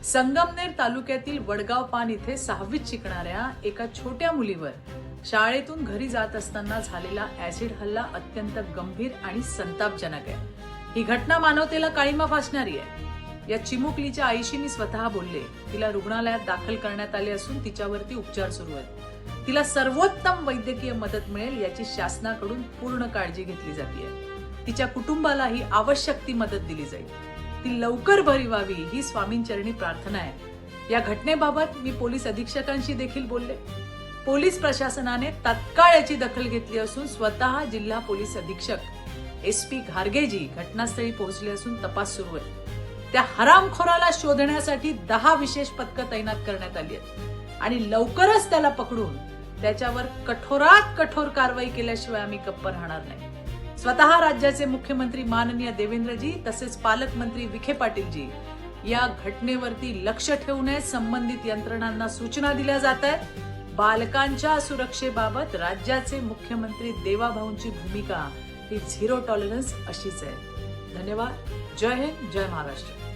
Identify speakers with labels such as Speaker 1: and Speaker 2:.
Speaker 1: संगमनेर तालुक्यातील वडगाव पान इथे 6वीत शिकणाऱ्या एका छोट्या मुलीवर शाळेतून घरी जात असताना झालेला ऍसिड हल्ला अत्यंत गंभीर आणि संतापजनक आहे। ही घटना मानवतेला काळिमा फासणारी आहे। या चिमुकलीच्या आईशी मी स्वतः बोलले। तिला रुग्णालयात दाखल करण्यात आले असून तिच्यावरती उपचार सुरू आहेत। तिला सर्वोत्तम वैद्यकीय मदत मिळेल याची शासनाकडून पूर्ण काळजी घेतली जाते। तिच्या कुटुंबालाही आवश्यक ती मदत दिली जाईल। ती लवकर बरी व्हावी ही स्वामींचरणी प्रार्थना आहे। या घटनेबाबत मी पोलीस अधीक्षकांशी देखील बोलले। पोलीस प्रशासनाने तात्काळ याची दखल घेतली असून स्वतः जिल्हा पोलीस अधीक्षक SP घारगेजी घटनास्थळी पोहोचले असून तपास सुरू आहे। त्या हरामखोराला शोधण्यासाठी 10 विशेष पथकं तैनात करण्यात आली आहेत आणि लवकरच त्याला पकडून त्याच्यावर कठोरात कठोर कारवाई केल्याशिवाय आम्ही गप्प राहणार नाही। स्वतः राज्याचे मुख्यमंत्री माननीय देवेंद्रजी तसेच पालकमंत्री विखे पाटीलजी या घटनेवरती लक्ष ठेवून संबंधित यंत्रणांना सूचना दिल्या जात आहेत। बालकांच्या सुरक्षेबाबत राज्याचे मुख्यमंत्री देवाभाऊंची भूमिका ही 0 टॉलरन्स अशीच आहे। धन्यवाद। जय हिंद, जय महाराष्ट्र।